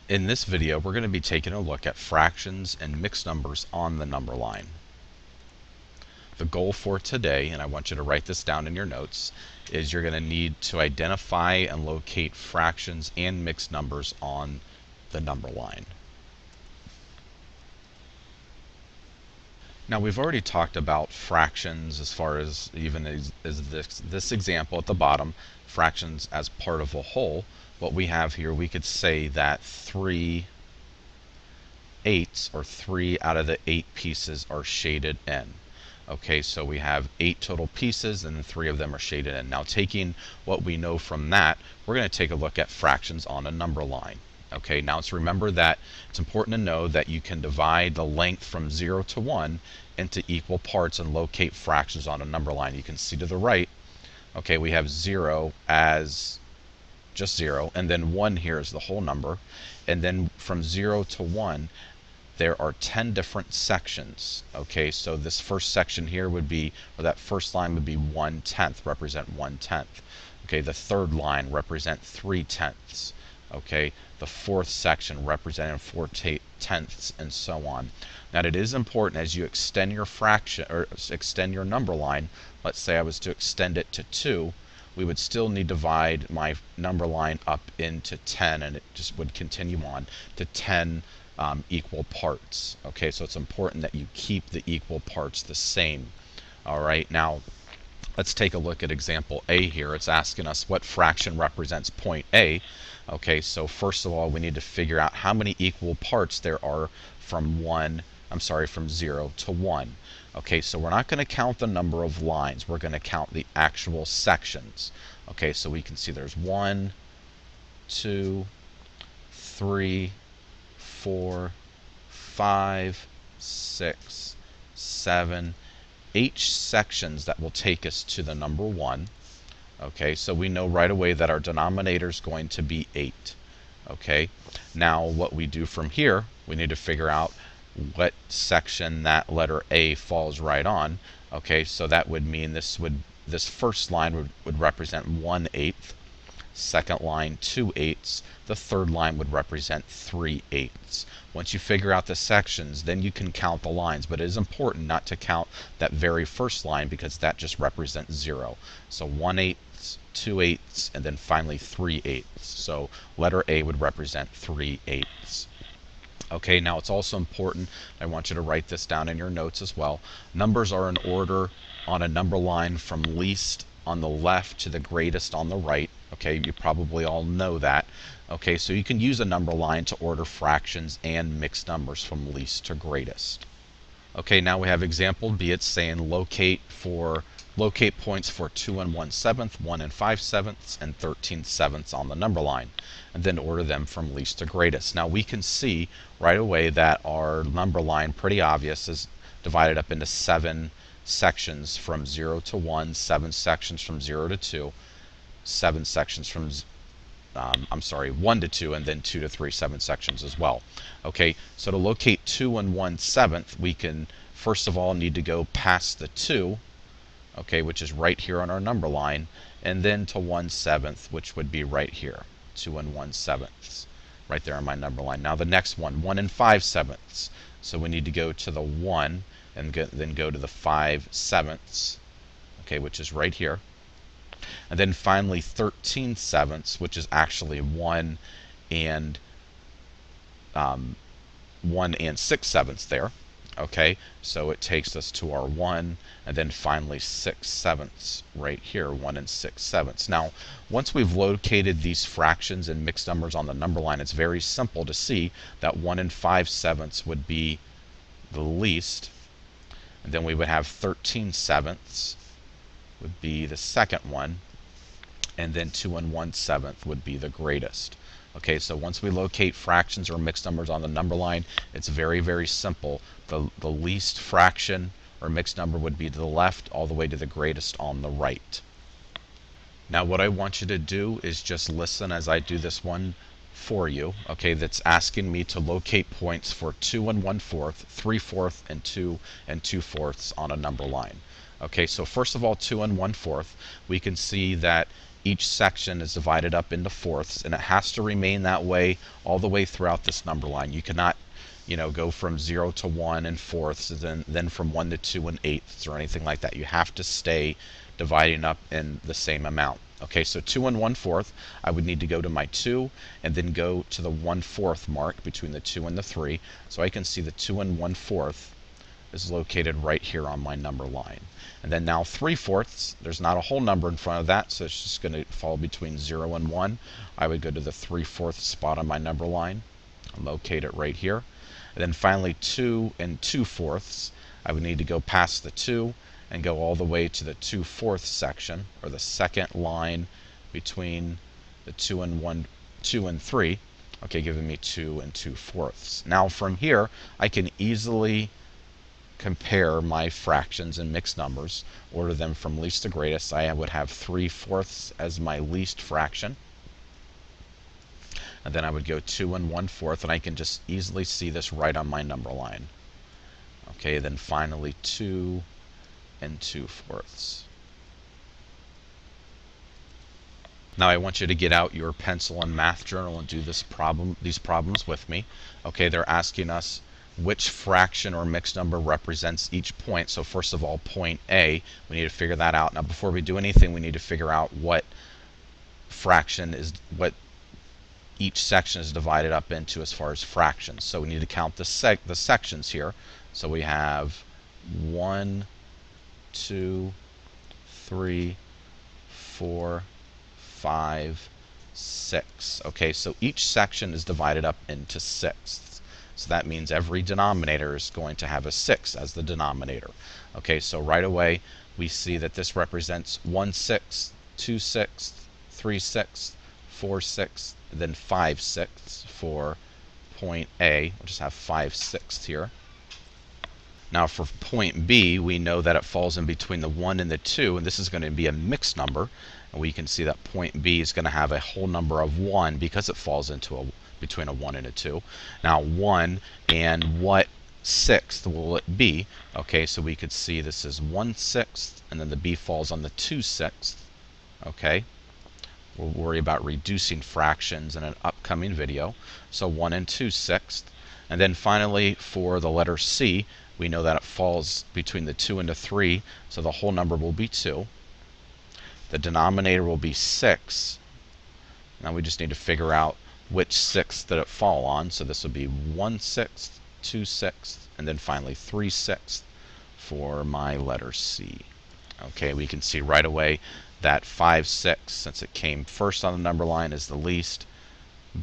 In this video, we're going to be taking a look at fractions and mixed numbers on the number line. The goal for today, and I want you to write this down in your notes, is you're going to need to identify and locate fractions and mixed numbers on the number line. Now, we've already talked about fractions as far as even as this example at the bottom, fractions as part of a whole. What we have here, we could say that 3/8 or 3 out of the 8 pieces are shaded in. Okay, so we have 8 total pieces and 3 of them are shaded in. Now, taking what we know from that, we're going to take a look at fractions on a number line. Okay, now let's remember that it's important to know that you can divide the length from 0 to 1 into equal parts and locate fractions on a number line. You can see to the right, okay, we have 0 as just 0, and then 1 here is the whole number. And then from 0 to 1, there are 10 different sections. Okay, so this first section here would be, or that first line would be 1/10, represent 1/10. Okay, the third line represent 3/10. Okay, the fourth section representing 4/10, and so on. Now, it is important as you extend your fraction or extend your number line. Let's say I was to extend it to 2. We would still need to divide my number line up into 10, and it just would continue on to 10 equal parts. Okay, so it's important that you keep the equal parts the same. All right, now let's take a look at example A here. It's asking us what fraction represents point A. Okay, so first of all, we need to figure out how many equal parts there are from 0 to 1. Okay, so we're not going to count the number of lines. We're going to count the actual sections. Okay, so we can see there's 1, 2, 3, 4, 5, 6, 7, 8 sections that will take us to the number 1. Okay, so we know right away that our denominator is going to be 8. Okay, now what we do from here, we need to figure out what section that letter A falls right on. Okay, so that would mean this first line would represent 1/8, second line 2/8, the third line would represent 3/8. Once you figure out the sections, then you can count the lines, but it is important not to count that very first line because that just represents 0. So 1/8, 2/8, and then finally 3/8. So letter A would represent 3/8. Okay, now it's also important, I want you to write this down in your notes as well. Numbers are in order on a number line from least on the left to the greatest on the right. Okay, you probably all know that. Okay, so you can use a number line to order fractions and mixed numbers from least to greatest. Okay, now we have example B. It's saying locate points for 2 1/7, 1 5/7, and 13/7 on the number line, and then order them from least to greatest. Now we can see right away that our number line, pretty obvious, is divided up into 7 sections from 0 to 1, 7 sections from 0 to 2, 7 sections from 1 to 2, and then 2 to 3, 7 sections as well. Okay, so to locate 2 1/7, we can first of all need to go past the 2, okay, which is right here on our number line, and then to 1/7, which would be right here, 2 1/7, right there on my number line. Now the next one, 1 5/7, so we need to go to the 1 and then go to the 5/7, okay, which is right here. And then finally 13/7, which is actually 1 and 6/7 there. Okay, so it takes us to our 1, and then finally 6/7 right here, 1 and 6/7. Now, once we've located these fractions and mixed numbers on the number line, it's very simple to see that 1 and 5/7 would be the least, and then we would have 13/7 would be the second one, and then 2 1/7 would be the greatest. Okay, so once we locate fractions or mixed numbers on the number line, it's very, very simple. The least fraction or mixed number would be to the left all the way to the greatest on the right. Now what I want you to do is just listen as I do this one for you. Okay, that's asking me to locate points for 2 1/4, 3/4, and 2 2/4 on a number line. Okay, so first of all, 2 1/4, we can see that each section is divided up into fourths, and it has to remain that way all the way throughout this number line. You cannot, go from 0 to 1 in fourths, and then from 1 to 2 in eighths or anything like that. You have to stay dividing up in the same amount. Okay, so 2 and 1/4, I would need to go to my 2 and then go to the 1/4 mark between the 2 and the 3. So I can see the 2 and 1/4 is located right here on my number line. And then now 3/4, there's not a whole number in front of that, so it's just going to fall between 0 and 1. I would go to the 3/4 spot on my number line and locate it right here. And then finally 2 and 2/4, I would need to go past the 2 and go all the way to the 2/4 section, or the second line between the 2 and 3, okay, giving me 2 and 2/4. Now from here, I can easily compare my fractions and mixed numbers, order them from least to greatest. I would have 3/4 as my least fraction, and then I would go 2 and 1/4, and I can just easily see this right on my number line. Okay, then finally 2 and 2/4. Now I want you to get out your pencil and math journal and do these problems with me. Okay, they're asking us which fraction or mixed number represents each point. So first of all, point A, we need to figure that out. Now before we do anything, we need to figure out what each section is divided up into as far as fractions. So we need to count the sections here. So we have 1, 2, 3, 4, 5, 6. Okay, so each section is divided up into sixths. So that means every denominator is going to have a 6 as the denominator. Okay, so right away we see that this represents 1/6, 2/6, 3/6, 4/6, then 5/6 for point A. We'll just have 5/6 here. Now for point B, we know that it falls in between the 1 and the 2, and this is going to be a mixed number. And we can see that point B is going to have a whole number of 1 because it falls into between a 1 and a 2. Now 1, and what sixth will it be? Okay, so we could see this is 1/6, and then the B falls on the 2/6. Okay, we'll worry about reducing fractions in an upcoming video. So 1 and 2/6. And then finally for the letter C, we know that it falls between the 2 and the 3, so the whole number will be 2. The denominator will be 6. Now we just need to figure out which sixth did it fall on. So this will be 1/6, 2/6, and then finally 3/6 for my letter C. Okay, we can see right away that 5/6, since it came first on the number line, is the least.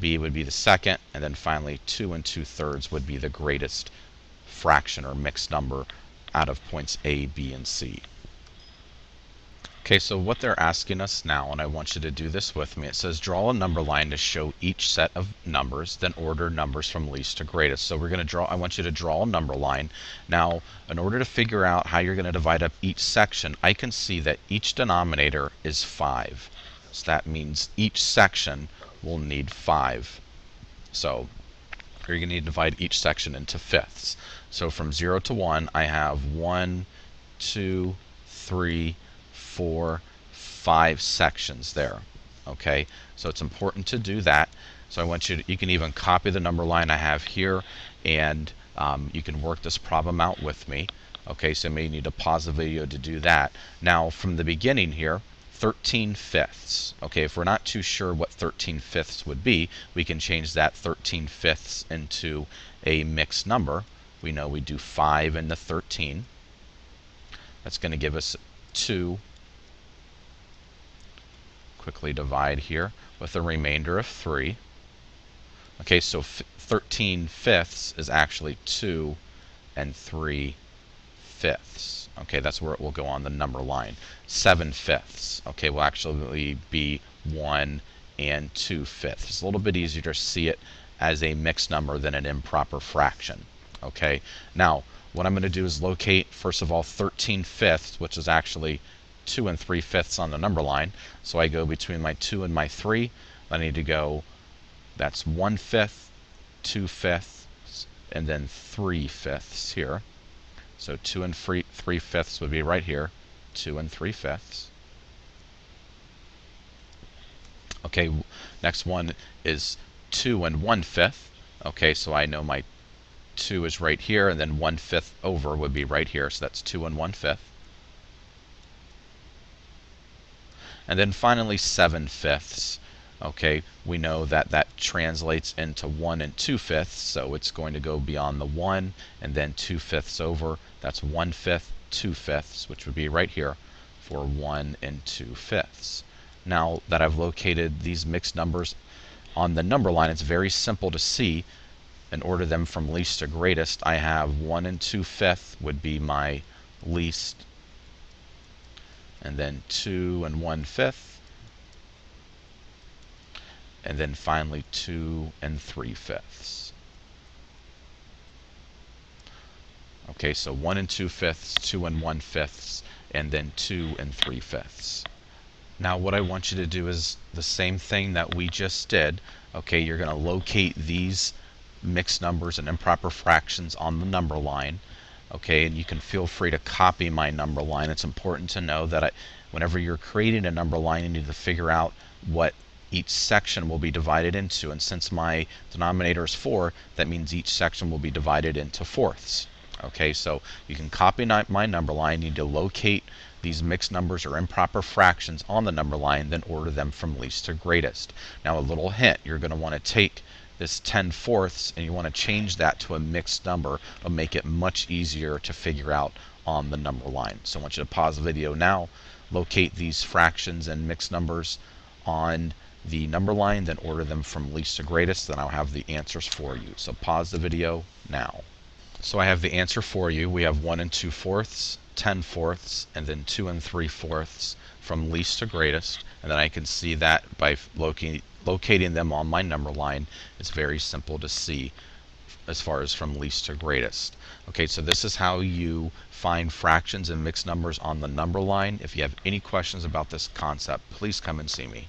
B would be the second, and then finally 2 and 2/3 would be the greatest fraction or mixed number out of points A, B, and C. Okay, so what they're asking us now, and I want you to do this with me, it says draw a number line to show each set of numbers, then order numbers from least to greatest. So we're going to draw, I want you to draw a number line. Now, in order to figure out how you're going to divide up each section, I can see that each denominator is 5. So that means each section will need 5. So you're going to need to divide each section into fifths. So from 0 to 1, I have 1, 2, 3, 4, 5 sections there. Okay, so it's important to do that. So I want you to, you can even copy the number line I have here, and you can work this problem out with me. Okay, so you may need to pause the video to do that. Now from the beginning here, 13/5. Okay, if we're not too sure what 13/5 would be, we can change that 13/5 into a mixed number. We know we do 5 into 13. That's going to give us 2. Quickly divide here with a remainder of 3. Okay, so 13/5 is actually 2 and 3/5. Okay, that's where it will go on the number line. 7/5. Okay, will actually be 1 and 2/5. It's a little bit easier to see it as a mixed number than an improper fraction. Okay, now what I'm going to do is locate, first of all, 13/5, which is actually 2 and 3/5 on the number line. So I go between my 2 and my 3. I need to go, that's 1/5, 2/5, and then 3/5 here. So 2 and 3/5 would be right here, 2 and 3/5. Okay, next one is 2 and 1/5. Okay, so I know my 2 is right here, and then 1/5 over would be right here, so that's 2 and 1/5. And then finally 7/5. Okay, we know that that translates into 1 and 2/5, so it's going to go beyond the 1 and then 2/5 over. That's 1/5, 2/5, which would be right here for 1 and 2/5. Now that I've located these mixed numbers on the number line, it's very simple to see and order them from least to greatest. I have 1 and 2/5 would be my least, and then 2 and 1/5, and then finally 2 and 3/5. Okay, so 1 and 2/5, 2 and 1/5, and then 2 and 3/5. Now what I want you to do is the same thing that we just did. Okay, you're going to locate these mixed numbers and improper fractions on the number line. Okay, and you can feel free to copy my number line. It's important to know that whenever you're creating a number line, you need to figure out what each section will be divided into. And since my denominator is 4, that means each section will be divided into fourths. Okay, so you can copy my number line. You need to locate these mixed numbers or improper fractions on the number line, then order them from least to greatest. Now a little hint, you're going to want to take this 10/4 and you want to change that to a mixed number. It'll make it much easier to figure out on the number line. So I want you to pause the video now, locate these fractions and mixed numbers on the number line, then order them from least to greatest. Then I'll have the answers for you. So pause the video now. So I have the answer for you. We have 1 and 2/4, 10/4, and then 2 and 3/4 from least to greatest. And then I can see that by locating them on my number line. It's very simple to see as far as from least to greatest. Okay, so this is how you find fractions and mixed numbers on the number line. If you have any questions about this concept, please come and see me.